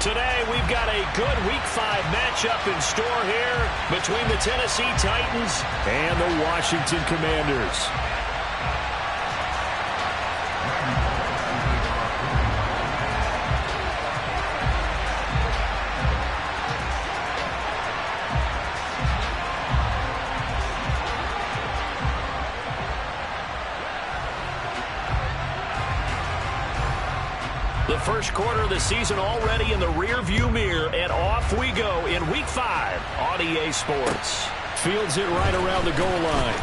Today, we've got a good Week 5 matchup in store here between the Tennessee Titans and the Washington Commanders. The first quarter of the season already in the rearview mirror, and off we go in Week 5 on EA Sports. Fields it right around the goal line.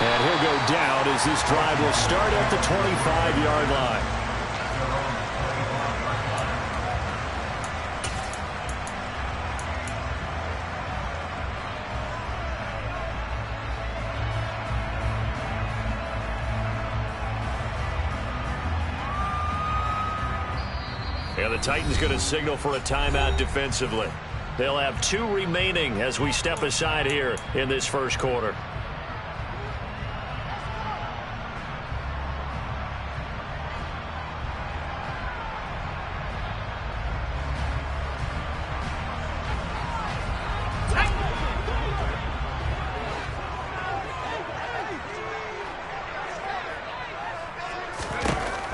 And he'll go down as this drive will start at the 25-yard line. And the Titans going to signal for a timeout defensively. They'll have 2 remaining as we step aside here in this first quarter.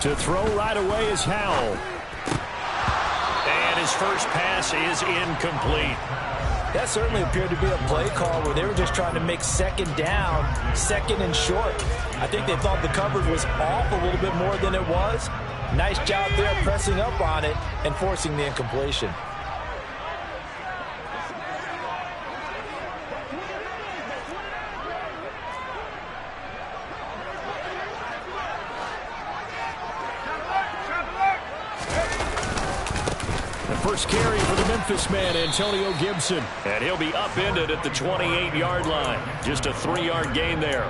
To throw right away is Howell. His first pass is incomplete. That certainly appeared to be a play call where they were just trying to make second down, second and short. I think they thought the coverage was off a little bit more than it was. Nice job there pressing up on it and forcing the incompletion. First carry for the Memphis man, Antonio Gibson. And he'll be upended at the 28-yard line. Just a 3-yard gain there.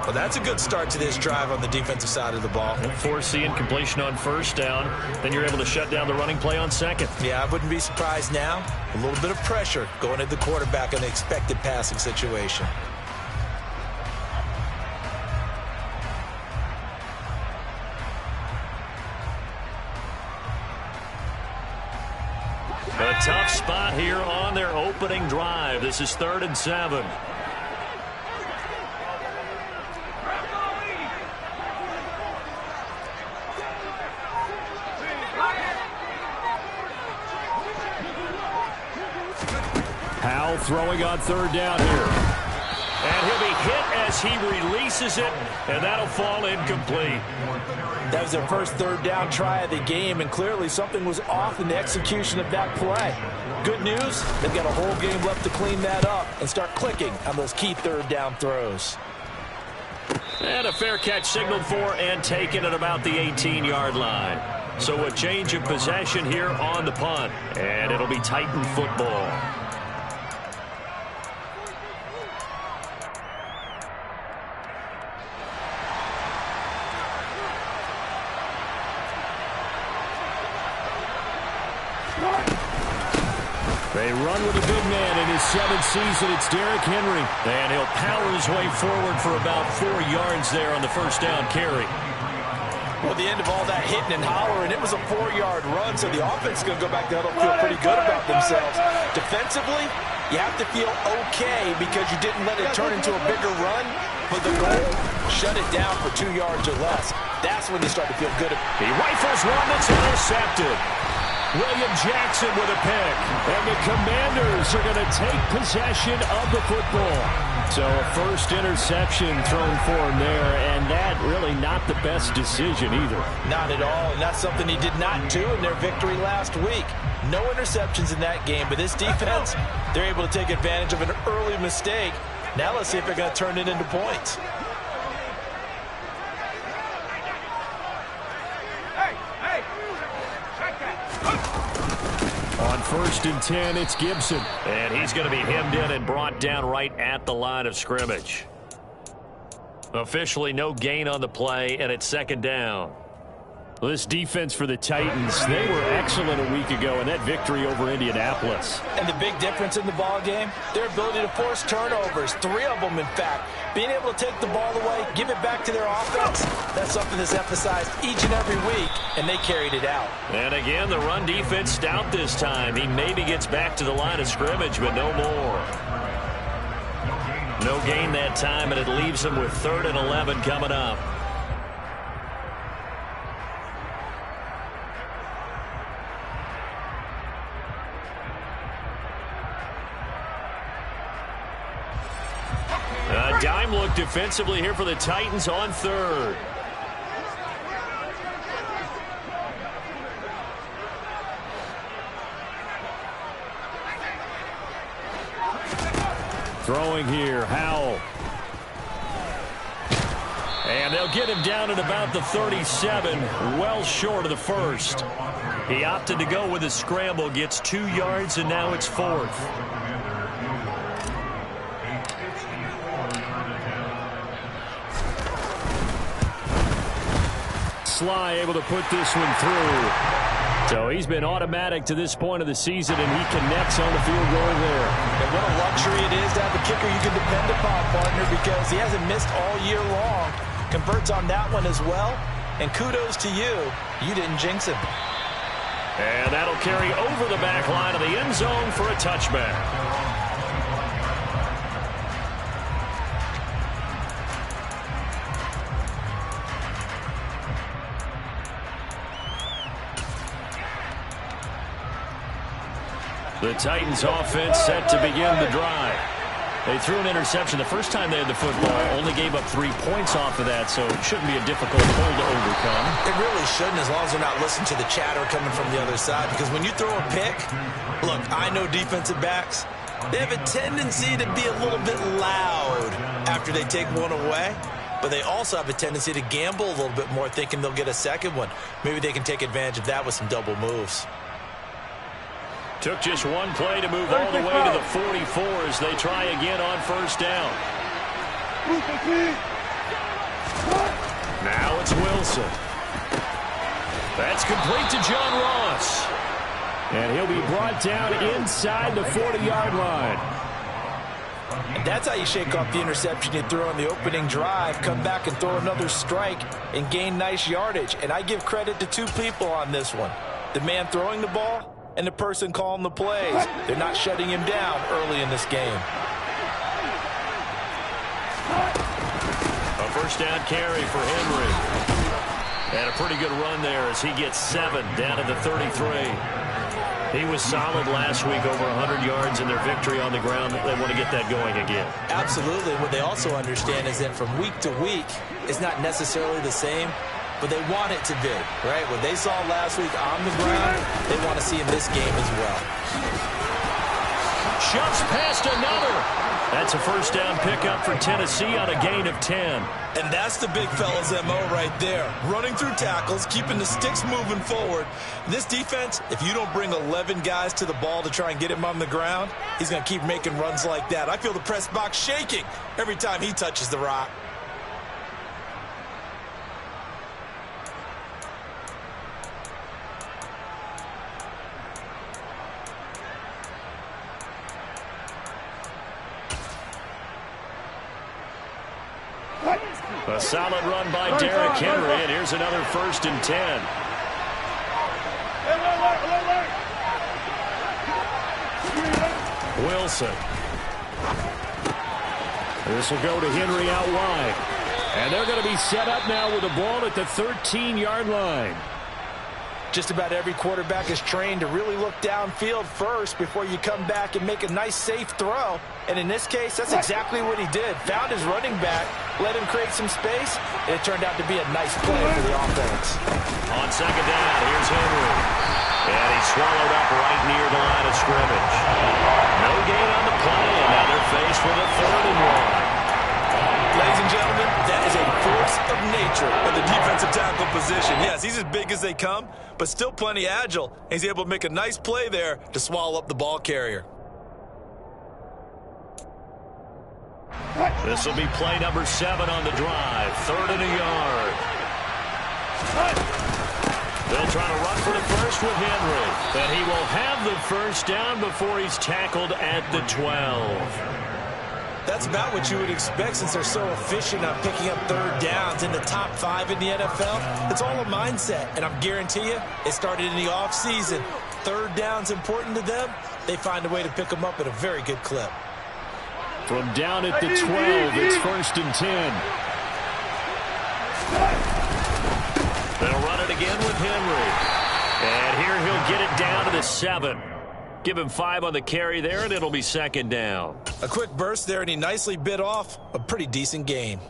Well, that's a good start to this drive on the defensive side of the ball. Force the incompletion on first down. Then you're able to shut down the running play on second. Yeah, I wouldn't be surprised now. A little bit of pressure going at the quarterback in the expected passing situation. A tough spot here on their opening drive. This is 3rd and 7. Howell throwing on 3rd down here. And he'll be hit as he releases it, and that'll fall incomplete. That was their first 3rd down try of the game, and clearly something was off in the execution of that play. Good news, they've got a whole game left to clean that up and start clicking on those key 3rd down throws. And a fair catch signaled for and taken at about the 18-yard line. So a change of possession here on the punt, and it'll be Titan football. They run with a big man in his 7th season. It's Derrick Henry. And he'll power his way forward for about 4 yards there on the first down carry. Well, the end of all that hitting and hollering, it was a 4-yard run, so the offense is going to go back to huddle, feel pretty good about themselves. Defensively, you have to feel okay because you didn't let it turn into a bigger run. But the goal, shut it down for 2 yards or less. That's when you start to feel good. He rifles one that's intercepted. William Jackson with a pick. And the Commanders are going to take possession of the football. So a first interception thrown for him there, and that really not the best decision either. Not at all, and that's something he did not do in their victory last week. No interceptions in that game, but this defense, they're able to take advantage of an early mistake. Now let's see if they're going to turn it into points. On 1st and 10, it's Gibson. And he's going to be hemmed in and brought down right at the line of scrimmage. Officially no gain on the play, and it's 2nd down. Well, this defense for the Titans, they were excellent a week ago in that victory over Indianapolis. And the big difference in the ball game, their ability to force turnovers, 3 of them in fact. Being able to take the ball away, give it back to their offense, that's something that's emphasized each and every week and they carried it out. And again, the run defense stout this time. He maybe gets back to the line of scrimmage, but no more. No gain that time, and it leaves him with 3rd and 11 coming up. A dime look defensively here for the Titans on 3rd. Throwing here, Howell. And they'll get him down at about the 37, well short of the 1st. He opted to go with a scramble, gets 2 yards, and now it's 4th. Sly able to put this one through. So he's been automatic to this point of the season, and he connects on the field goal there. And what a luxury it is to have a kicker you can depend upon, partner, because he hasn't missed all year long. Converts on that one as well. And kudos to you. You didn't jinx him. And that'll carry over the back line of the end zone for a touchback. The Titans offense set to begin the drive. They threw an interception the first time they had the football, only gave up 3 points off of that, so it shouldn't be a difficult hole to overcome. It really shouldn't, as long as they're not listening to the chatter coming from the other side, because when you throw a pick, look, I know defensive backs, they have a tendency to be a little bit loud after they take one away, but they also have a tendency to gamble a little bit more, thinking they'll get a second one. Maybe they can take advantage of that with some double moves. Took just one play to move all the way to the 44 as they try again on 1st down. Now it's Wilson. That's complete to John Ross. And he'll be brought down inside the 40-yard line. And that's how you shake off the interception you threw on the opening drive, come back and throw another strike and gain nice yardage. And I give credit to 2 people on this one. The man throwing the ball and the person calling the plays. They're not shutting him down early in this game. A 1st down carry for Henry. And a pretty good run there as he gets 7 down to the 33. He was solid last week, over 100 yards in their victory on the ground. They want to get that going again. Absolutely. What they also understand is that from week to week, it's not necessarily the same, but they want it to be, right? What they saw last week on the ground, they want to see in this game as well. Shoves past another. That's a 1st down pickup for Tennessee on a gain of 10. And that's the big fella's MO right there. Running through tackles, keeping the sticks moving forward. This defense, if you don't bring 11 guys to the ball to try and get him on the ground, he's going to keep making runs like that. I feel the press box shaking every time he touches the rock. A solid run by Derrick Henry, and here's another 1st and 10. Wilson. This will go to Henry out wide. And they're going to be set up now with the ball at the 13-yard line. Just about every quarterback is trained to really look downfield first before you come back and make a nice, safe throw. And in this case, that's exactly what he did. Found his running back, let him create some space, and it turned out to be a nice play for the offense. On 2nd down, here's Henry. And he's swallowed up right near the line of scrimmage. No gain on the play, and now they're faced with a 3rd and 1. Ladies and gentlemen, that is a force of nature at the defensive tackle position. Yes, he's as big as they come, but still plenty agile. He's able to make a nice play there to swallow up the ball carrier. This will be play number 7 on the drive. 3rd and a yard. They'll try to run for the first with Henry. And he will have the 1st down before he's tackled at the 12. That's about what you would expect since they're so efficient on picking up third downs in the top 5 in the NFL. It's all a mindset, and I'm guarantee you it started in the offseason. Third down's important to them. They find a way to pick them up at a very good clip. From down at the 12, it's 1st and 10. They'll run it again with Henry. And here he'll get it down to the 7. Give him 5 on the carry there, and it'll be 2nd down. A quick burst there, and he nicely bit off a pretty decent gain.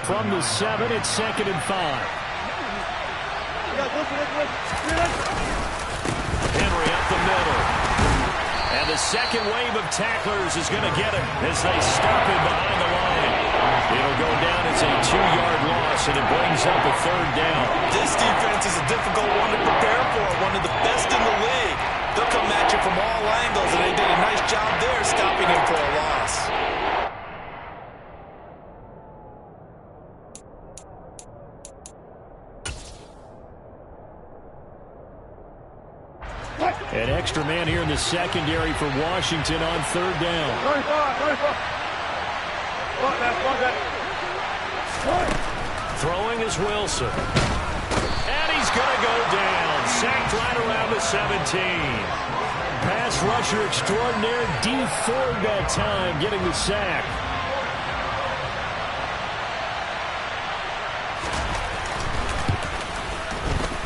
From the 7, it's 2nd and 5. Henry up the middle. And the second wave of tacklers is going to get him as they stop him behind the line. It'll go down as a 2-yard loss, and it brings up a 3rd down. This defense is a difficult one to prepare for, one of the best in the league. They'll come at you from all angles, and they did a nice job there stopping him for a loss. An extra man here in the secondary for Washington on 3rd down. Throwing is Wilson. And he's going to go down. Sacked right around the 17. Pass rusher extraordinaire. D Ford that time getting the sack.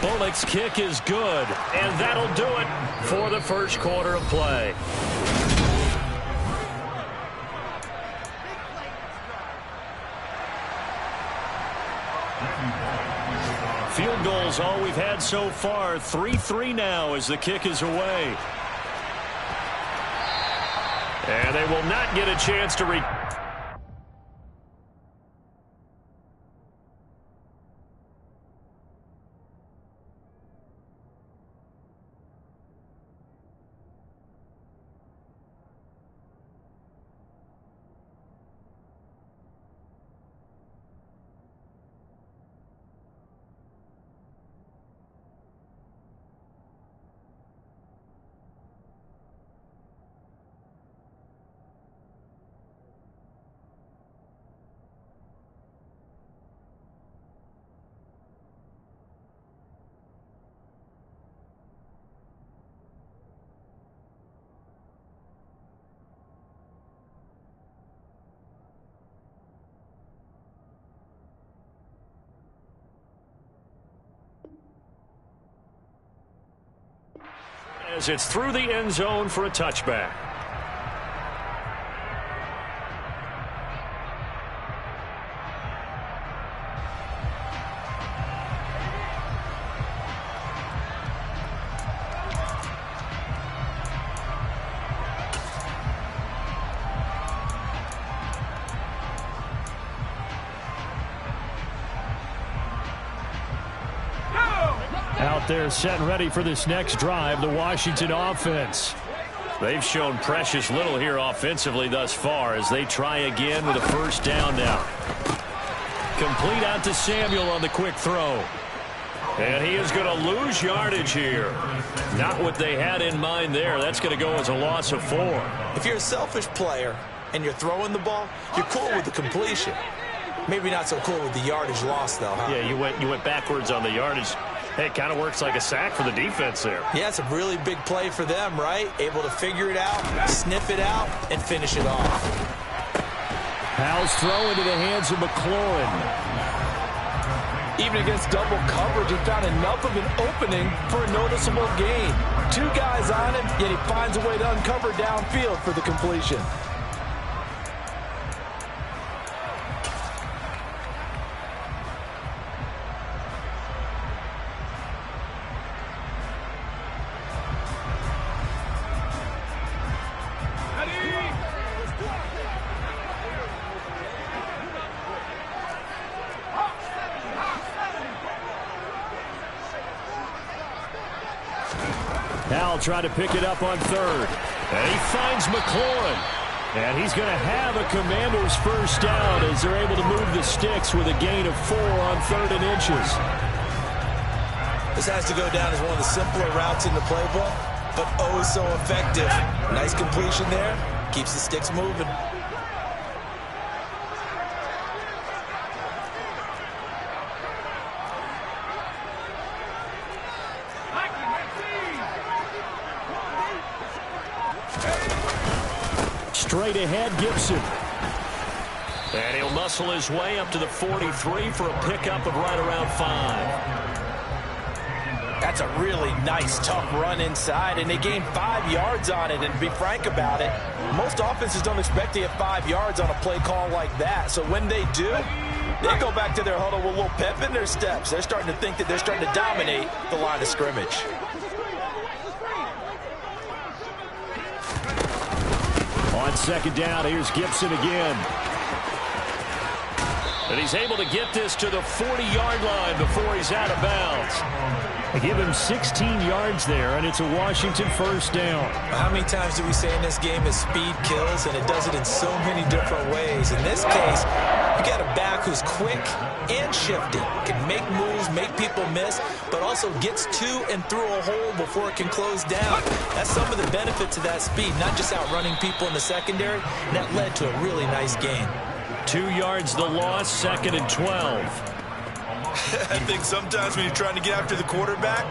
Bullock's kick is good, and that'll do it for the first quarter of play. Field goals all we've had so far. 3-3 now as the kick is away. And they will not get a chance to as it's through the end zone for a touchback. Out there set and ready for this next drive, the Washington offense. They've shown precious little here offensively thus far as they try again with a 1st down now. Complete out to Samuel on the quick throw. And he is going to lose yardage here. Not what they had in mind there. That's going to go as a loss of 4. If you're a selfish player and you're throwing the ball, you're cool with the completion. Maybe not so cool with the yardage loss, though, huh? Yeah, you went backwards on the yardage. Hey, it kind of works like a sack for the defense there. Yeah, it's a really big play for them, right? Able to figure it out, sniff it out, and finish it off. Powell's throw into the hands of McLaurin. Even against double coverage, he found enough of an opening for a noticeable gain. 2 guys on him, yet he finds a way to uncover downfield for the completion. Powell trying to pick it up on 3rd. And he finds McLaurin. And he's going to have a Commander's 1st down as they're able to move the sticks with a gain of 4 on 3rd and inches. This has to go down as one of the simpler routes in the playbook, but oh so effective. Nice completion there, Keeps the sticks moving. Straight ahead, Gibson. And he'll muscle his way up to the 43 for a pickup of right around 5. That's a really nice, tough run inside, and they gained 5 yards on it. And to be frank about it, most offenses don't expect to get 5 yards on a play call like that. So when they do, they go back to their huddle with a little pep in their steps. They're starting to think that they're starting to dominate the line of scrimmage. On second down, here's Gibson again. And he's able to get this to the 40-yard line before he's out of bounds. They give him 16 yards there, and it's a Washington first down. How many times do we say in this game is speed kills, and it does it in so many different ways. In this case, you got a back who's quick and shifty, can make moves, make people miss, but also gets to and through a hole before it can close down. That's some of the benefits of that speed, not just outrunning people in the secondary, and that led to a really nice gain. 2 yards the loss, 2nd and 12. I think sometimes when you're trying to get after the quarterback,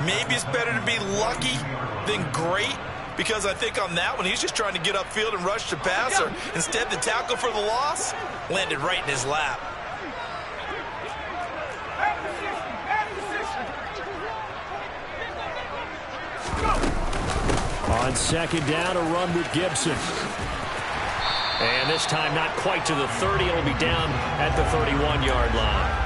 maybe it's better to be lucky than great, because I think on that one, he's just trying to get upfield and rush the passer. Instead, the tackle for the loss landed right in his lap. On second down, a run with Gibson. And this time not quite to the 30. It'll be down at the 31-yard line.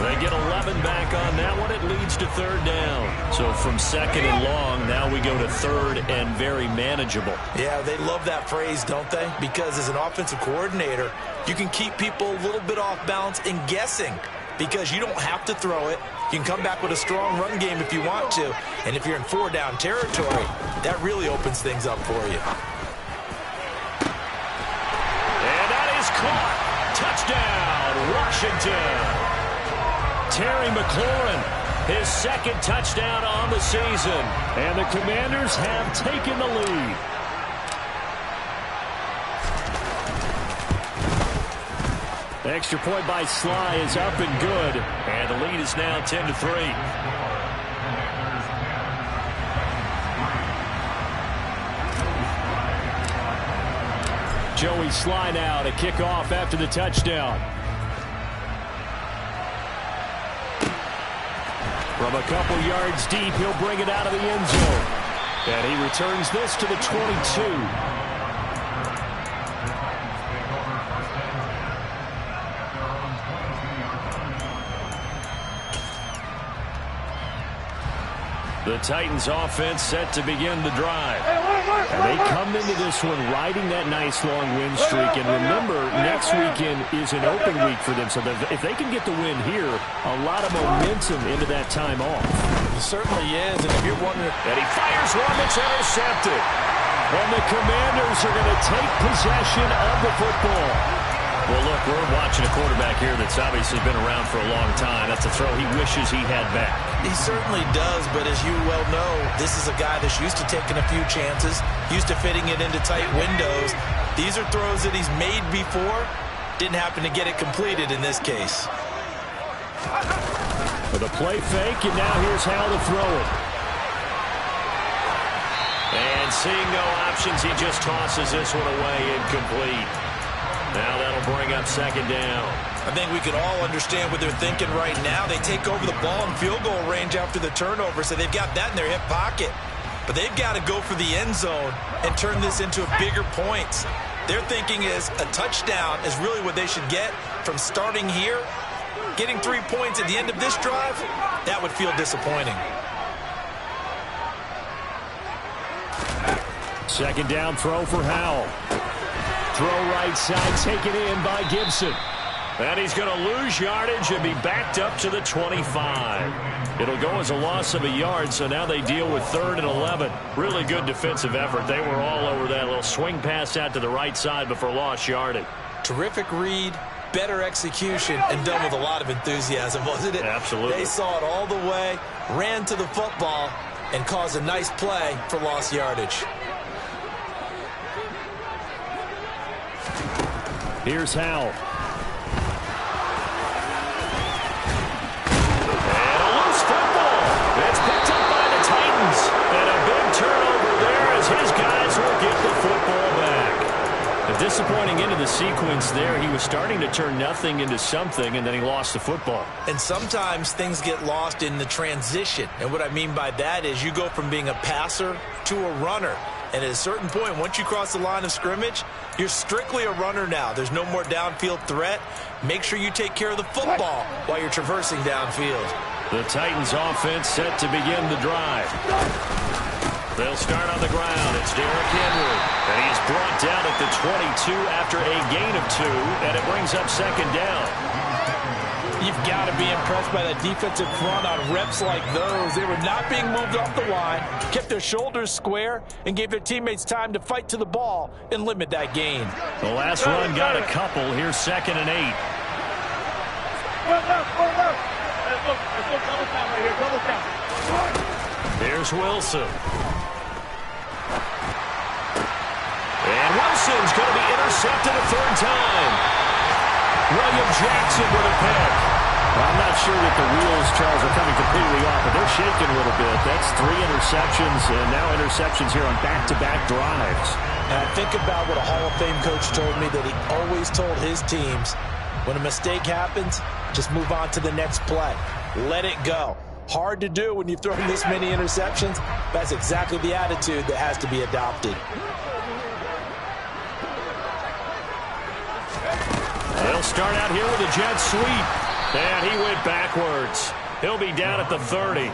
They get 11 back on that one. It leads to 3rd down. So from 2nd and long, now we go to 3rd and very manageable. Yeah, they love that phrase, don't they? Because as an offensive coordinator, you can keep people a little bit off balance and guessing, because you don't have to throw it. You can come back with a strong run game if you want to. And if you're in 4-down territory, that really opens things up for you. And that is caught. Touchdown, Washington. Terry McLaurin, his 2nd touchdown on the season. And the Commanders have taken the lead. The extra point by Sly is up and good. And the lead is now 10-3. Joey Sly now to kick off after the touchdown. From a couple yards deep, he'll bring it out of the end zone. And he returns this to the 22. The Titans offense set to begin the drive. And they come into this one riding that nice long win streak. And remember, next weekend is an open week for them. So if they can get the win here, a lot of momentum into that time off. It certainly is. And if you're wondering... And he fires one that's intercepted. And the Commanders are going to take possession of the football. Well, look, we're watching a quarterback here that's obviously been around for a long time. That's a throw he wishes he had back. He certainly does, but as you well know, this is a guy that's used to taking a few chances, used to fitting it into tight windows. These are throws that he's made before. Didn't happen to get it completed in this case. With a play fake, and now here's how to throw it. And seeing no options, he just tosses this one away incomplete. Now that'll bring up 2nd down. I think we can all understand what they're thinking right now. They take over the ball in field goal range after the turnover, so they've got that in their hip pocket. But they've got to go for the end zone and turn this into bigger points. Their thinking is a touchdown is really what they should get from starting here. Getting 3 points at the end of this drive, that would feel disappointing. 2nd down throw for Howell. Throw right side, taken in by Gibson. And he's going to lose yardage and be backed up to the 25. It'll go as a loss of a yard, so now they deal with 3rd and 11. Really good defensive effort. They were all over that little swing pass out to the right side before lost yardage. Terrific read, better execution, and done with a lot of enthusiasm, wasn't it? Absolutely. They saw it all the way, ran to the football, and caused a nice play for lost yardage. Here's Howell. And a loose football. It's picked up by the Titans. And a big turnover there as his guys will get the football back. A disappointing end of the sequence there. He was starting to turn nothing into something, and then he lost the football. And sometimes things get lost in the transition. And what I mean by that is you go from being a passer to a runner. And at a certain point, once you cross the line of scrimmage, you're strictly a runner now. There's no more downfield threat. Make sure you take care of the football while you're traversing downfield. The Titans offense set to begin the drive. They'll start on the ground. It's Derrick Henry. And he's brought down at the 22 after a gain of 2. And it brings up second down. You've got to be impressed by the defensive front on reps like those. They were not being moved off the line, kept their shoulders square, and gave their teammates time to fight to the ball and limit that gain. The last run got a couple. Here's 2nd and 8. Here's Wilson. And Wilson's going to be intercepted a 3rd time. William Jackson with a pick. Well, I'm not sure that the wheels, Charles, are coming completely off, but they're shaking a little bit. That's 3 interceptions, and now interceptions here on back-to-back drives. And I think about what a Hall of Fame coach told me, that he always told his teams, when a mistake happens, just move on to the next play. Let it go. Hard to do when you've thrown this many interceptions. That's exactly the attitude that has to be adopted. They'll start out here with a jet sweep. And he went backwards. He'll be down at the 30.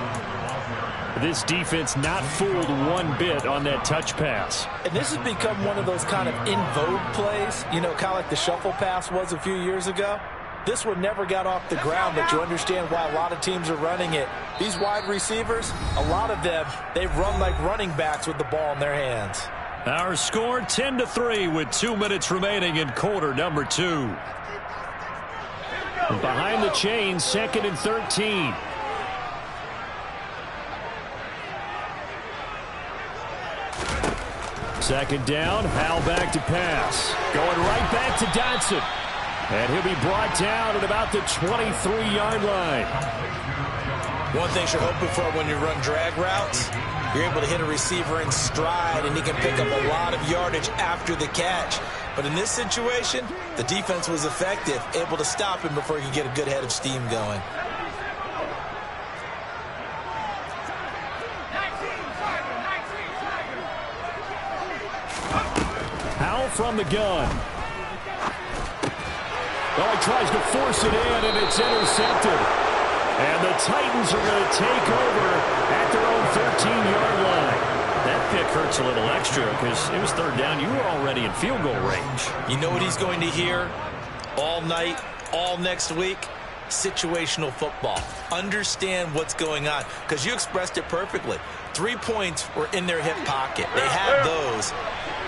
This defense not fooled one bit on that touch pass. And this has become one of those kind of in vogue plays, you know, kind of like the shuffle pass was a few years ago. This one never got off the ground, but you understand why a lot of teams are running it. These wide receivers, a lot of them, they run like running backs with the ball in their hands. Our score 10-3 with 2 minutes remaining in quarter number 2. Behind the chains, 2nd and 13. Second down, Howell back to pass. Going right back to Dotson. And he'll be brought down at about the 23-yard line. One thing you're hoping for when you run drag routes, you're able to hit a receiver in stride, and he can pick up a lot of yardage after the catch. But in this situation, the defense was effective, able to stop him before he could get a good head of steam going. Howell from the gun. Well, he tries to force it in, and it's intercepted. And the Titans are going to take over at their own 13-yard line. That pick hurts a little extra because it was 3rd down. You were already in field goal range. You know what he's going to hear all night, all next week? Situational football. Understand what's going on, because you expressed it perfectly. 3 points were in their hip pocket. They had those.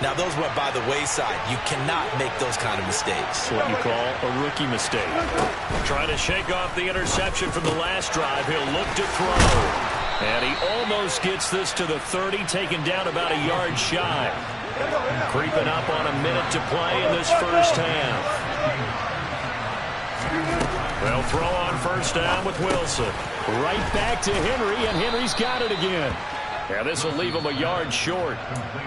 Now, those went by the wayside. You cannot make those kind of mistakes. What you call a rookie mistake. Trying to shake off the interception from the last drive. He'll look to throw. And he almost gets this to the 30, taken down about a yard shy. Creeping up on a minute to play in this first half. They'll throw on first down with Wilson. Right back to Henry, and Henry's got it again. Yeah, this will leave him a yard short.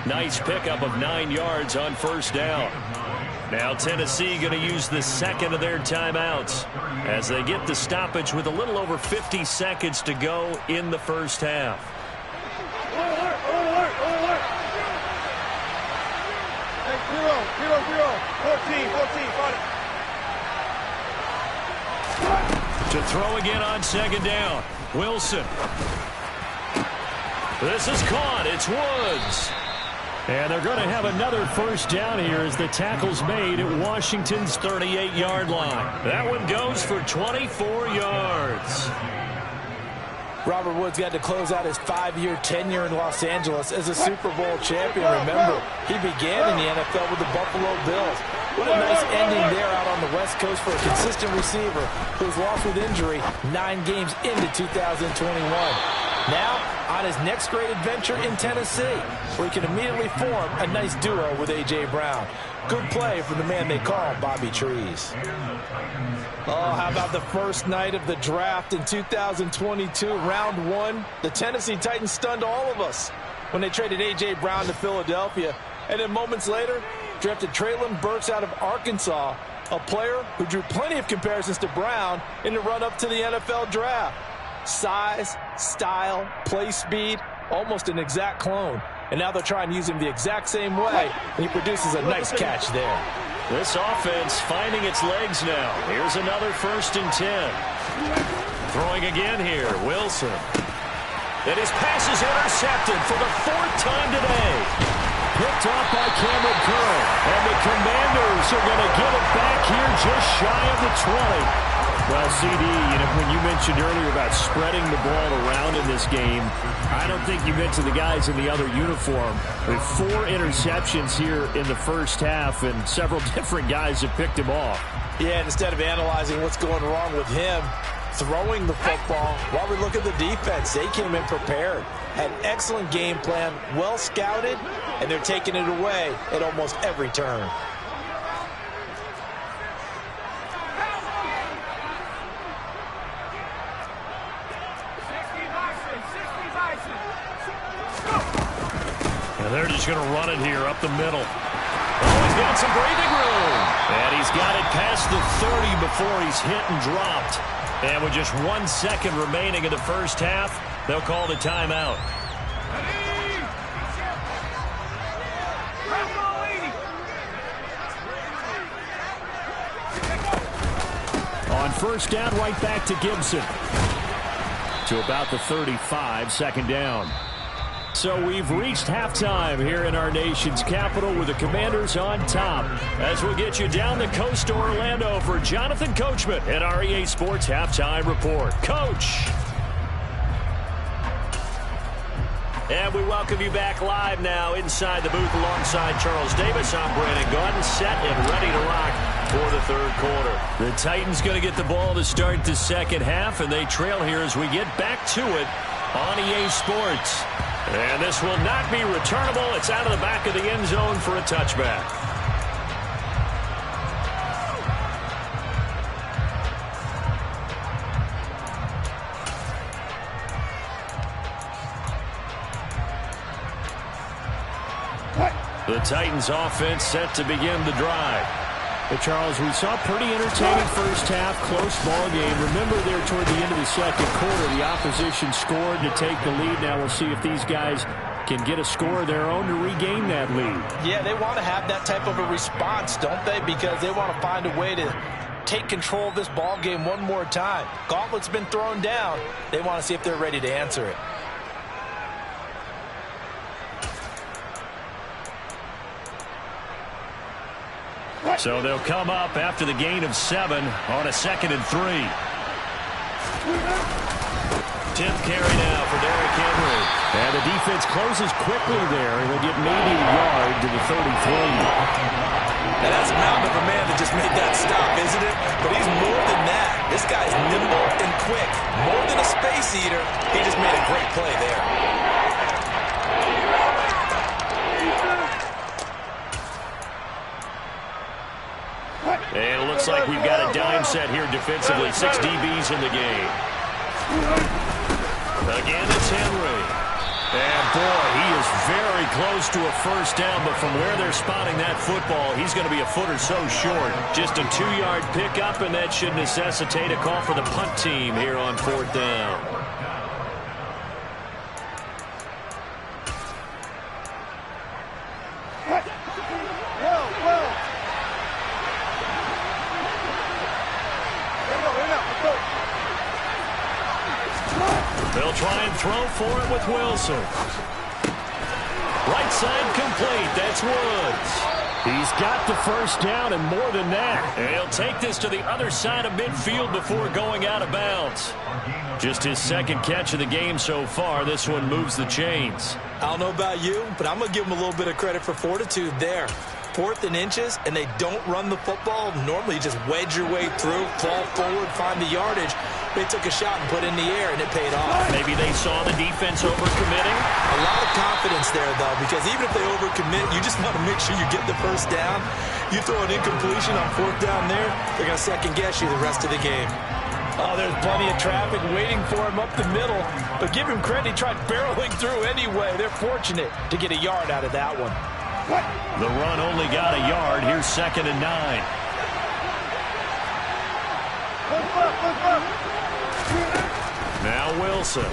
Nice pickup of 9 yards on first down. Now Tennessee going to use the 2nd of their timeouts as they get the stoppage with a little over 50 seconds to go in the first half. To throw again on 2nd down. Wilson. This is caught. It's Woods. And they're going to have another first down here as the tackle's made at Washington's 38-yard line. That one goes for 24 yards. Robert Woods got to close out his 5-year tenure in Los Angeles as a Super Bowl champion. Remember, he began in the NFL with the Buffalo Bills. What a nice ending there out on the West Coast for a consistent receiver who was lost with injury 9 games into 2021. Now, on his next great adventure in Tennessee, where he can immediately form a nice duo with A.J. Brown. Good play from the man they call Bobby Trees. Oh, how about the first night of the draft in 2022, round one? The Tennessee Titans stunned all of us when they traded A.J. Brown to Philadelphia. And then moments later, drafted Treylon Burks out of Arkansas, a player who drew plenty of comparisons to Brown in the run-up to the NFL draft. Size, style, play speed, almost an exact clone. And now they're trying to use him the exact same way, and he produces a nice catch there. This offense finding its legs now. Here's another 1st and 10. Throwing again here, Wilson. And his pass is intercepted for the 4th time today. Picked off by Cameron Curl. And the Commanders are going to get it back here just shy of the 20. Well, CD, when you mentioned earlier about spreading the ball around in this game, I don't think you mentioned the guys in the other uniform. With 4 interceptions here in the first half, and several different guys have picked him off. Yeah, and instead of analyzing what's going wrong with him, throwing the football, while we look at the defense, they came in prepared. Had an excellent game plan, well scouted, and they're taking it away at almost every turn. And they're just going to run it here up the middle. Oh, he's got some breathing room. And he's got it past the 30 before he's hit and dropped. And with just 1 second remaining in the first half, they'll call the timeout. On first down, right back to Gibson. To about the 35, 2nd down. So we've reached halftime here in our nation's capital with the Commanders on top. As we'll get you down the coast to Orlando for Jonathan Coachman at our EA Sports Halftime Report. Coach! And we welcome you back live now inside the booth alongside Charles Davis. I'm Brandon Gaudin, set and ready to rock for the 3rd quarter. The Titans going to get the ball to start the second half, and they trail here as we get back to it on EA Sports. And this will not be returnable. It's out of the back of the end zone for a touchback. The Titans offense set to begin the drive. But Charles, we saw a pretty entertaining first half, close ball game. Remember there toward the end of the second quarter, the opposition scored to take the lead. Now we'll see if these guys can get a score of their own to regain that lead. Yeah, they want to have that type of a response, don't they? Because they want to find a way to take control of this ball game one more time. Gauntlet's been thrown down. They want to see if they're ready to answer it. So they'll come up after the gain of 7 on a 2nd and 3. 10th carry now for Derrick Henry. And the defense closes quickly there. He'll get maybe a yard to the 33. And that's a mountain of a man that just made that stop, isn't it? But he's more than that. This guy's nimble and quick. More than a space eater. He just made a great play there. And it looks like we've got a dime set here defensively. 6 DBs in the game. Again, it's Henry. And, boy, he is very close to a first down, but from where they're spotting that football, he's going to be a foot or so short. Just a 2-yard pickup, and that should necessitate a call for the punt team here on 4th down. They'll try and throw for it with Wilson. Right side complete. That's Woods. He's got the first down and more than that. And he'll take this to the other side of midfield before going out of bounds. Just his 2nd catch of the game so far. This one moves the chains. I don't know about you, but I'm going to give him a little bit of credit for fortitude there. 4th and inches, and they don't run the football, normally you just wedge your way through, fall forward, find the yardage. They took a shot and put it in the air, and it paid off. Maybe they saw the defense overcommitting. A lot of confidence there, though, because even if they overcommit, you just want to make sure you get the first down. You throw an incompletion on 4th down there, they're going to second-guess you the rest of the game. Oh, there's plenty of traffic waiting for him up the middle. But give him credit, he tried barreling through anyway. They're fortunate to get a yard out of that one. The run only got a yard. Here's 2nd and 9. Now Wilson.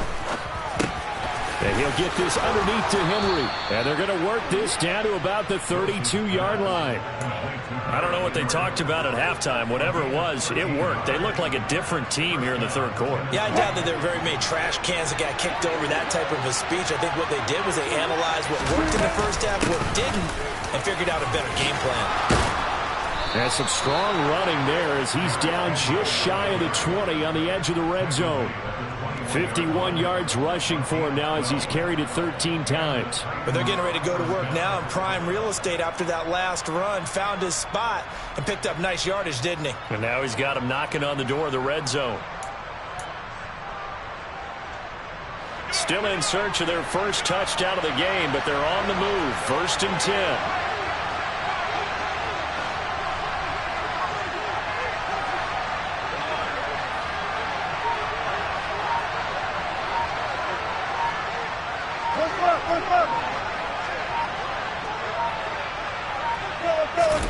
And he'll get this underneath to Henry. And they're going to work this down to about the 32-yard line. I don't know what they talked about at halftime. Whatever it was, it worked. They look like a different team here in the 3rd quarter. Yeah, I doubt that there are very many trash cans that got kicked over, that type of a speech. I think what they did was they analyzed what worked in the first half, what didn't, and figured out a better game plan. That's some strong running there as he's down just shy of the 20 on the edge of the red zone. 51 yards rushing for him now as he's carried it 13 times. But they're getting ready to go to work now in prime real estate after that last run. Found his spot and picked up nice yardage, didn't he? And now he's got him knocking on the door of the red zone. Still in search of their first touchdown of the game, but they're on the move. 1st and 10.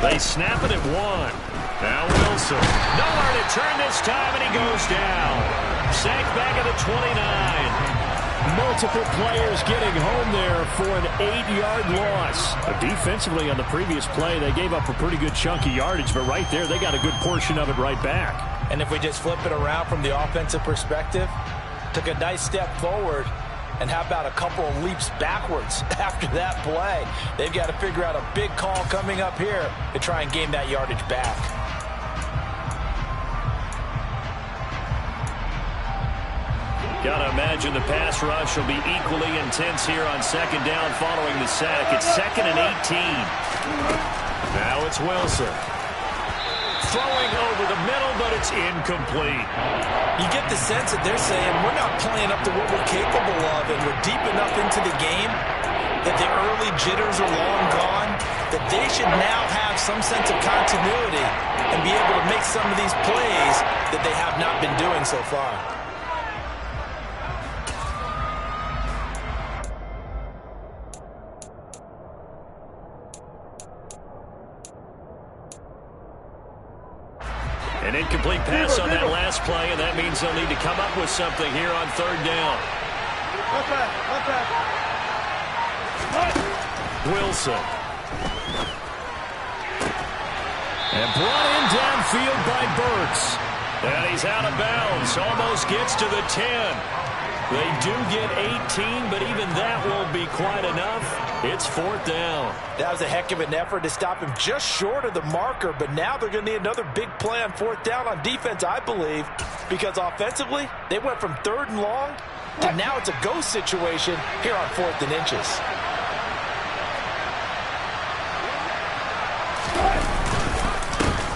They snap it at 1. Now Wilson. Nowhere to turn this time, and he goes down. Sacked back at the 29. Multiple players getting home there for an 8-yard loss. Defensively on the previous play, they gave up a pretty good chunk of yardage, but right there, they got a good portion of it right back. And if we just flip it around from the offensive perspective, took a nice step forward, and how about a couple of leaps backwards after that play? They've got to figure out a big call coming up here to try and gain that yardage back. Got to imagine the pass rush will be equally intense here on 2nd down following the sack. It's 2nd and 18. Now it's Wilson. Throwing over the middle, but it's incomplete. You get the sense that they're saying we're not playing up to what we're capable of, and we're deep enough into the game that the early jitters are long gone, that they should now have some sense of continuity and be able to make some of these plays that they have not been doing so far. An incomplete pass on that last play, and that means they'll need to come up with something here on 3rd down. Wilson. And brought in downfield by Burks. And he's out of bounds. Almost gets to the 10. They do get 18, but even that won't be quite enough. It's 4th down. That was a heck of an effort to stop him just short of the marker, but now they're going to need another big play on 4th down on defense, I believe, because offensively, they went from 3rd and long to now it's a go situation here on 4th and inches.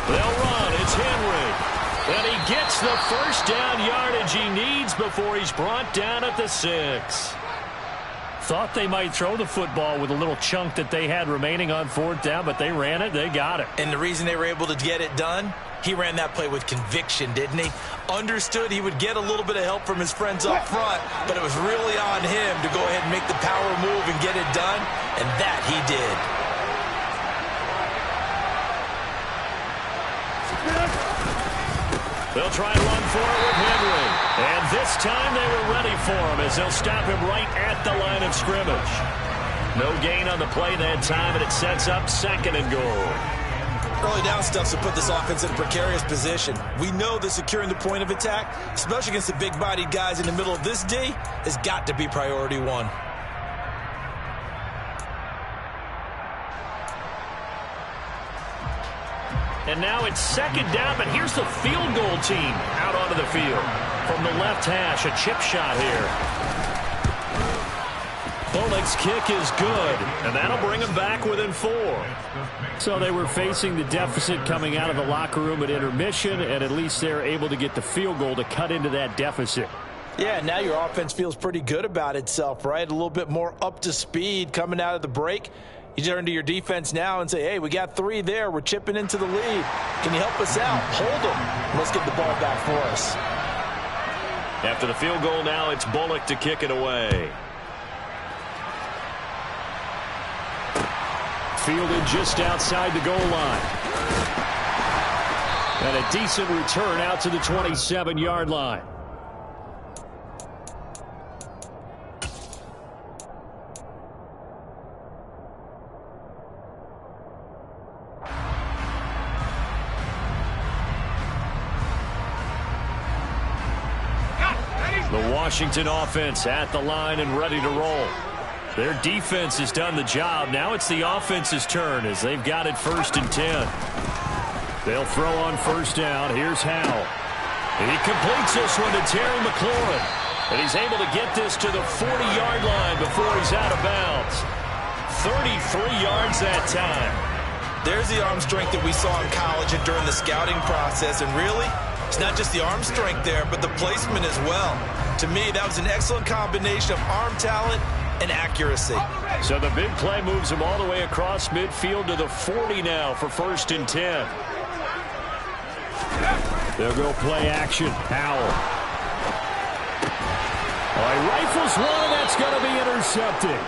They'll run. It's Henry. And he gets the first down yardage he needs before he's brought down at the 6. Thought they might throw the football with a little chunk that they had remaining on 4th down, but they ran it. They got it. And the reason they were able to get it done, he ran that play with conviction, didn't he? Understood he would get a little bit of help from his friends up front, but it was really on him to go ahead and make the power move and get it done, and that he did. They'll try and run for it with Henry. And this time they were ready for him as they'll stop him right at the line of scrimmage. No gain on the play that time, and it sets up 2nd and goal. Early down stuff to put this offense in a precarious position. We know that securing the point of attack, especially against the big-bodied guys in the middle of this D, has got to be priority 1. And now it's 2nd down, but here's the field goal team out onto the field. From the left hash, a chip shot here. Bullock's kick is good, and that'll bring them back within 4. So they were facing the deficit coming out of the locker room at intermission, and at least they're able to get the field goal to cut into that deficit. Yeah, now your offense feels pretty good about itself, right? A little bit more up to speed coming out of the break. You turn to your defense now and say, hey, we got 3 there. We're chipping into the lead. Can you help us out? Hold them. Let's get the ball back for us. After the field goal now, it's Bullock to kick it away. Fielded just outside the goal line. And a decent return out to the 27-yard line. The Washington offense at the line and ready to roll. Their defense has done the job. Now it's the offense's turn as they've got it 1st and 10. They'll throw on 1st down. Here's Howell. He completes this one to Terry McLaurin. And he's able to get this to the 40-yard line before he's out of bounds. 33 yards that time. There's the arm strength that we saw in college and during the scouting process. And really, it's not just the arm strength there, but the placement as well. To me, that was an excellent combination of arm talent and accuracy. So the big play moves him all the way across midfield to the 40 now for 1st and 10. They'll go play action. Howell. He rifles one, and that's going to be intercepted.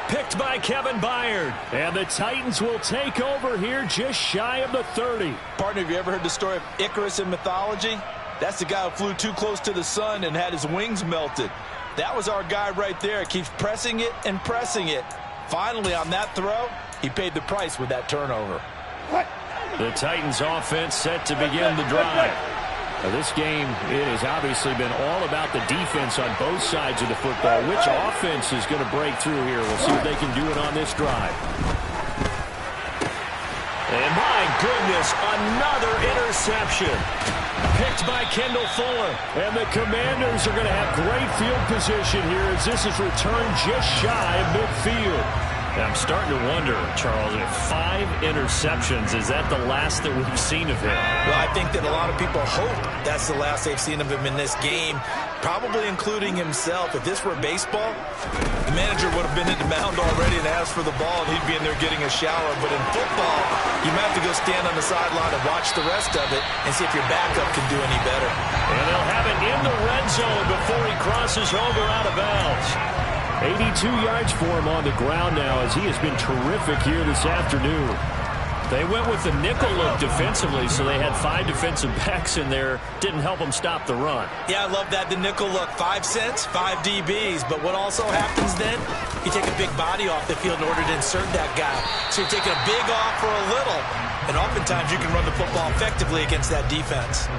Picked by Kevin Byard. And the Titans will take over here just shy of the 30. Partner, have you ever heard the story of Icarus in mythology? That's the guy who flew too close to the sun and had his wings melted. That was our guy right there. Keeps pressing it and pressing it. Finally, on that throw, he paid the price with that turnover. The Titans offense set to begin the drive. Now, this game, it has obviously been all about the defense on both sides of the football. Which offense is going to break through here? We'll see if they can do it on this drive. And my goodness, another interception. Picked by Kendall Fuller. And the Commanders are going to have great field position here as this is returned just shy of midfield. And I'm starting to wonder, Charles, if 5 interceptions, is that the last that we've seen of him? Well, I think that a lot of people hope that's the last they've seen of him in this game, probably including himself. If this were baseball, the manager would have been at the mound already and asked for the ball, and he'd be in there getting a shower. But in football, you might have to go stand on the sideline and watch the rest of it and see if your backup can do any better. And they'll have it in the red zone before he crosses over out of bounds. 82 yards for him on the ground now as he has been terrific here this afternoon. They went with the nickel look defensively, so they had 5 defensive backs in there. Didn't help them stop the run. Yeah, I love that, the nickel look. 5 cents, 5 DBs. But what also happens then, you take a big body off the field in order to insert that guy. So you're taking a big off for a little. And oftentimes you can run the football effectively against that defense.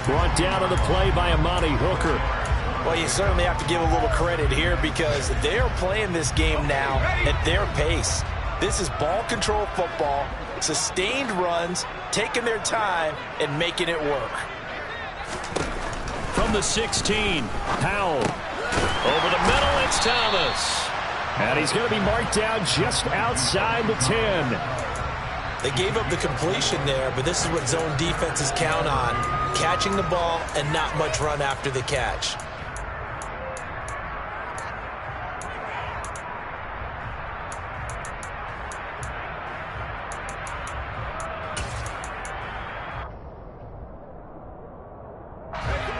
Brought down on the play by Amani Hooker. Well, you certainly have to give a little credit here because they are playing this game now at their pace. This is ball control football, sustained runs, taking their time, and making it work. From the 16, Powell. Over the middle, it's Thomas. And he's going to be marked down just outside the 10. They gave up the completion there, but this is what zone defenses count on. Catching the ball and not much run after the catch.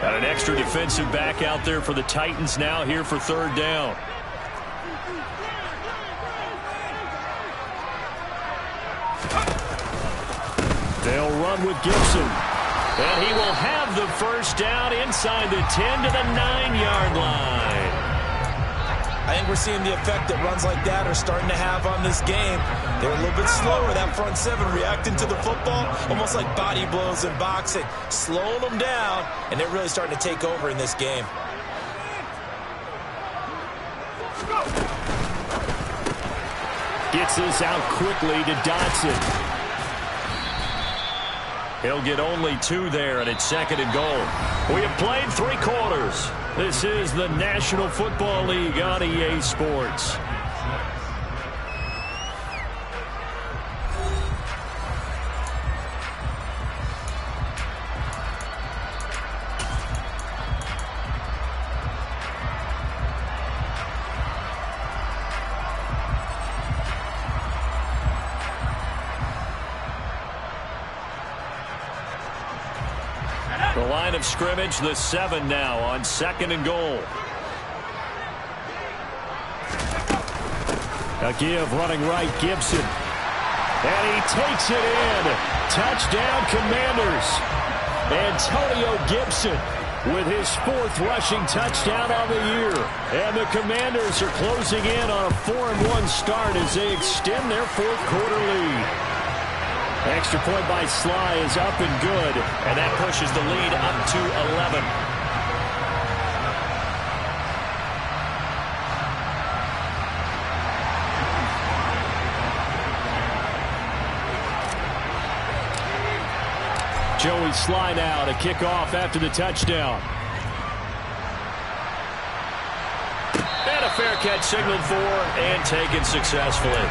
Got an extra defensive back out there for the Titans now here for 3rd down. They'll run with Gibson. And he will have the 1st down inside the 10 to the 9-yard line. I think we're seeing the effect that runs like that are starting to have on this game. They're a little bit slower, that front 7 reacting to the football, almost like body blows in boxing, slowing them down, and they're really starting to take over in this game. Gets this out quickly to Dotson. He'll get only 2 there, and it's 2nd and goal. We have played 3 quarters. This is the National Football League on EA Sports. The line of scrimmage, the 7 now on 2nd and goal. A give running right, Gibson. And he takes it in. Touchdown, Commanders. Antonio Gibson with his 4th rushing touchdown on the year. And the Commanders are closing in on a 4-1 start as they extend their 4th quarter lead. Extra point by Sly is up and good, and that pushes the lead up to 11. Joey Sly now to kick off after the touchdown. And a fair catch signaled for and taken successfully.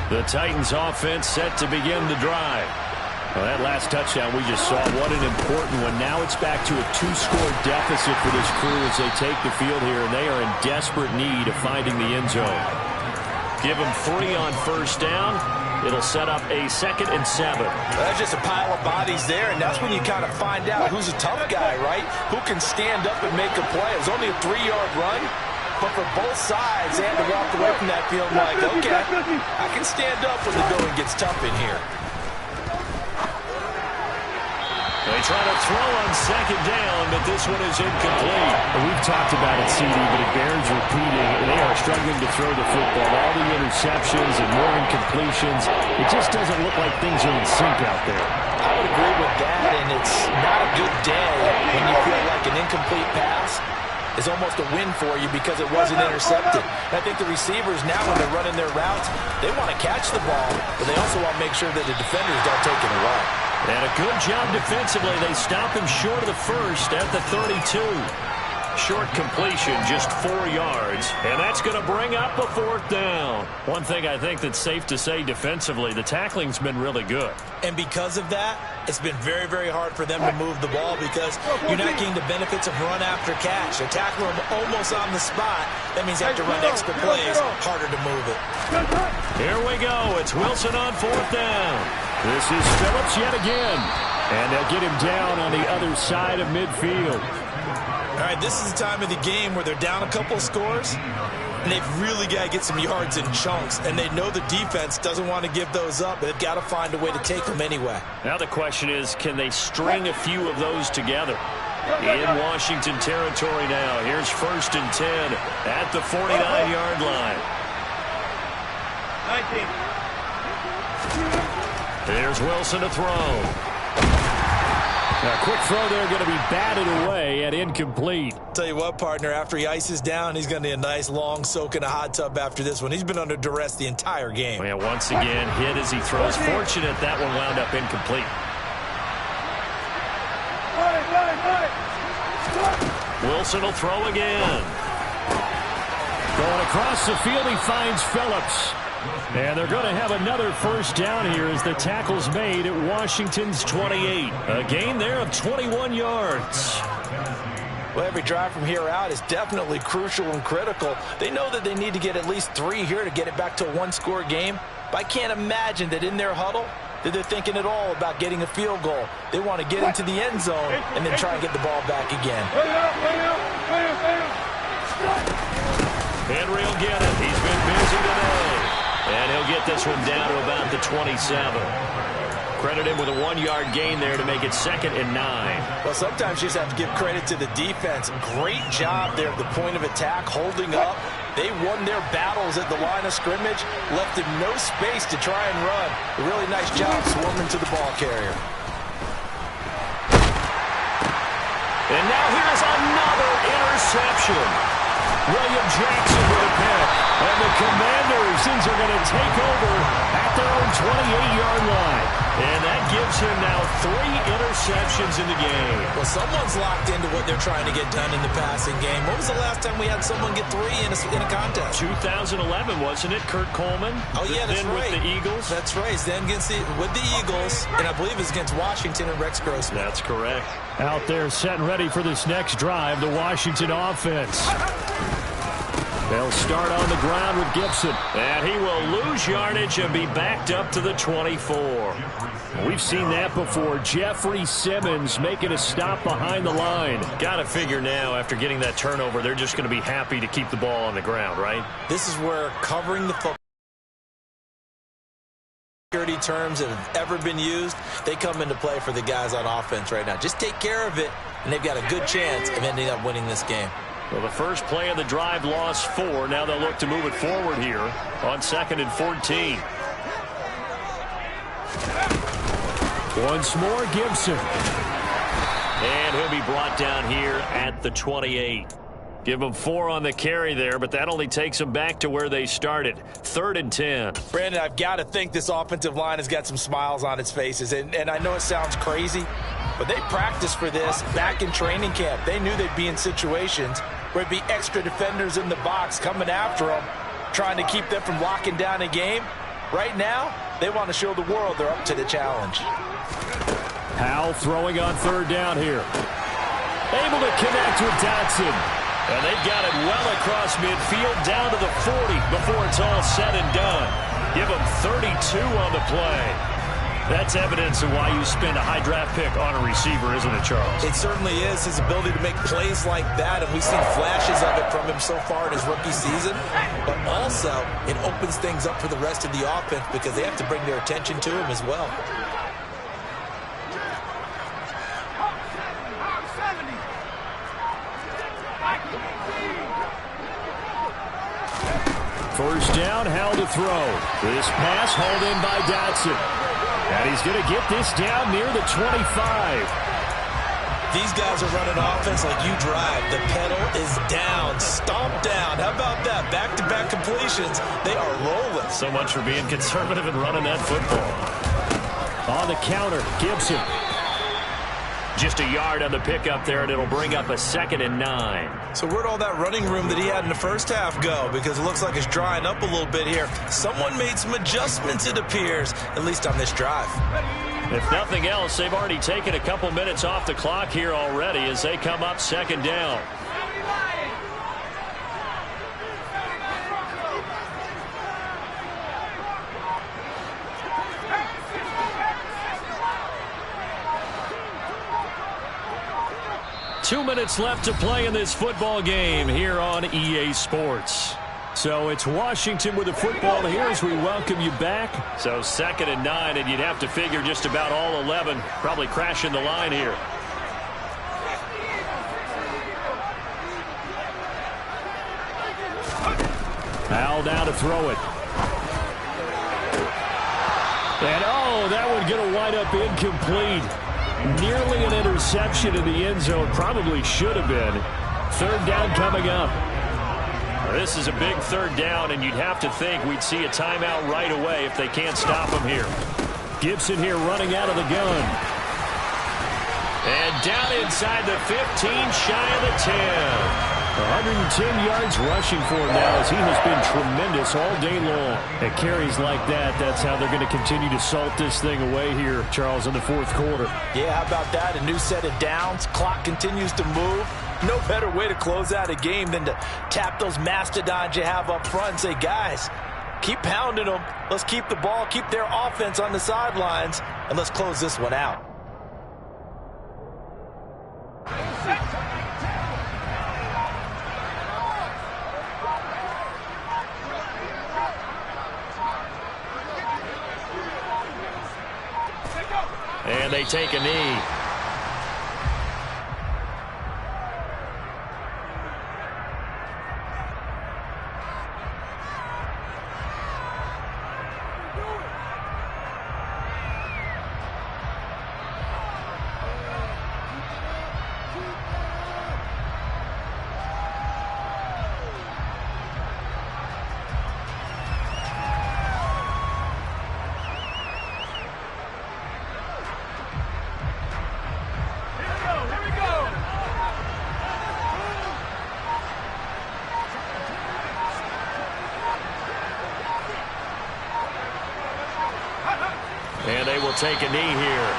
The Titans offense set to begin the drive. Well, that last touchdown we just saw, what an important one. Now it's back to a 2-score deficit for this crew as they take the field here, and they are in desperate need of finding the end zone. Give them 3 on 1st down. It'll set up a 2nd and 7. That's just a pile of bodies there, and that's when you kind of find out who's a tough guy, right? Who can stand up and make a play. It was only a 3-yard run. But for both sides, they had to walk away from that field like, okay, I can stand up when the going gets tough in here. They try to throw on 2nd down, but this one is incomplete. We've talked about it, CD, but it bears repeating. They are struggling to throw the football. All the interceptions and more incompletions. It just doesn't look like things are in sync out there. I would agree with that, and it's not a good day when you feel like an incomplete pass is almost a win for you because it wasn't intercepted. And I think the receivers now, when they're running their routes, they want to catch the ball, but they also want to make sure that the defenders don't take it away. And a good job defensively. They stop him short of the 1st at the 32. Short completion, just 4 yards. And that's going to bring up a 4th down. One thing I think that's safe to say defensively, the tackling's been really good. And because of that, it's been very, very hard for them to move the ball because you're not getting the benefits of run after catch. They tackle them almost on the spot. That means they have to run extra plays, harder to move it. Here we go. It's Wilson on 4th down. This is Phillips yet again. And they'll get him down on the other side of midfield. All right, this is the time of the game where they're down a couple of scores, and they've really got to get some yards in chunks, and they know the defense doesn't want to give those up, but they've got to find a way to take them anyway. Now the question is, can they string a few of those together? In Washington territory now. Here's 1st and 10 at the 49-yard line. 19. Here's Wilson to throw. A quick throw there, going to be batted away and incomplete. Tell you what, partner, after he ices down, he's going to need a nice long soak in a hot tub after this one. He's been under duress the entire game. Yeah, once again, hit as he throws. Fortunate that one wound up incomplete. Wilson will throw again. Going across the field, he finds Phillips. And they're going to have another 1st down here as the tackle's made at Washington's 28. A gain there of 21 yards. Well, every drive from here out is definitely crucial and critical. They know that they need to get at least 3 here to get it back to a 1-score game. But I can't imagine that in their huddle that they're thinking at all about getting a field goal. They want to get into the end zone and then try and get the ball back again. Henry will get it. He's been busy today. And he'll get this one down to about the 27. Credit him with a 1-yard gain there to make it 2nd and 9. Well, sometimes you just have to give credit to the defense. Great job there at the point of attack, holding up. They won their battles at the line of scrimmage, left him no space to try and run. A really nice job swarming to the ball carrier. And now here's another interception. William Jackson with a pick. And the Commanders are going to take over at their own 28-yard line. And that gives him now 3 interceptions in the game. Well, someone's locked into what they're trying to get done in the passing game. When was the last time we had someone get 3 in a contest? 2011, wasn't it? Kurt Coleman? Oh, yeah, that's then right. With the Eagles? That's right. Then with the Eagles, and I believe it's against Washington and Rex Grossman. That's correct. Out there set and ready for this next drive, the Washington offense. They'll start on the ground with Gibson. And he will lose yardage and be backed up to the 24. We've seen that before. Jeffrey Simmons making a stop behind the line. Got to figure now, after getting that turnover, they're just going to be happy to keep the ball on the ground, right? This is where covering the football security terms that have ever been used, they come into play for the guys on offense right now. Just take care of it, and they've got a good chance of ending up winning this game. Well, the first play of the drive lost 4. Now they'll look to move it forward here on 2nd and 14. Once more, Gibson. And he'll be brought down here at the 28. Give them 4 on the carry there, but that only takes them back to where they started. 3rd and 10. Brandon, I've got to think this offensive line has got some smiles on its faces. And I know it sounds crazy, but they practiced for this back in training camp. They knew they'd be in situations where it'd be extra defenders in the box coming after them, trying to keep them from locking down a game. Right now, they want to show the world they're up to the challenge. Howell throwing on 3rd down here. Able to connect with Dotson. And they've got it well across midfield down to the 40 before it's all said and done. Give them 32 on the play. That's evidence of why you spend a high draft pick on a receiver, isn't it, Charles? It certainly is. His ability to make plays like that, and we've seen flashes of it from him so far in his rookie season. But also, it opens things up for the rest of the offense because they have to bring their attention to him as well. First down, Howell to throw. This pass hauled in by Dotson. And he's going to get this down near the 25. These guys are running offense like you drive. The pedal is down, stomp down. How about that? Back-to-back completions. They are rolling. So much for being conservative and running that football. On the counter, Gibson. Just a yard on the pickup there, and it'll bring up a 2nd and 9. So where'd all that running room that he had in the first half go? Because it looks like it's drying up a little bit here. Someone made some adjustments, it appears, at least on this drive. If nothing else, they've already taken a couple minutes off the clock here already as they come up 2nd down. Two minutes left to play in this football game here on EA Sports. So it's Washington with the football here as we welcome you back. So 2nd and 9, and you'd have to figure just about all 11 probably crashing the line here. Howell down to throw it. And oh, that one going to wind up incomplete. Nearly an interception in the end zone. Probably should have been. 3rd down coming up. This is a big 3rd down, and you'd have to think we'd see a timeout right away if they can't stop him here. Gibson here running out of the gun. And down inside the 15, shy of the 10. 110 yards rushing for him now as he has been tremendous all day long. At carries like that, that's how they're going to continue to salt this thing away here, Charles, in the 4th quarter. Yeah, how about that? A new set of downs. Clock continues to move. No better way to close out a game than to tap those mastodons you have up front and say, guys, keep pounding them. Let's keep the ball, keep their offense on the sidelines, and let's close this one out. And they take a knee. take a knee here.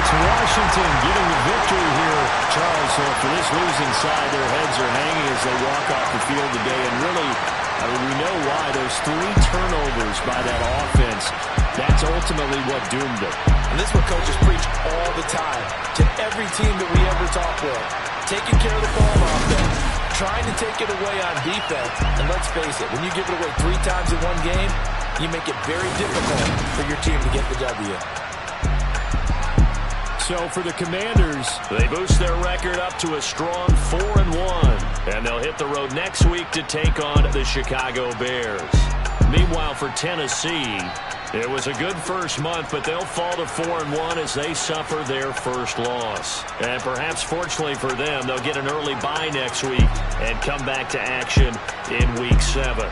Washington getting the victory here, Charles. So for this losing side, their heads are hanging as they walk off the field today. And really, I mean, we know why. Those 3 turnovers by that offense, that's ultimately what doomed them. And this is what coaches preach all the time to every team that we ever talk with. Taking care of the ball on offense, trying to take it away on defense. And let's face it, when you give it away 3 times in one game, you make it very difficult for your team to get the W. So for the Commanders, they boost their record up to a strong 4-1. And they'll hit the road next week to take on the Chicago Bears. Meanwhile, for Tennessee, it was a good first month, but they'll fall to 4-1 as they suffer their first loss. And perhaps fortunately for them, they'll get an early bye next week and come back to action in Week 7.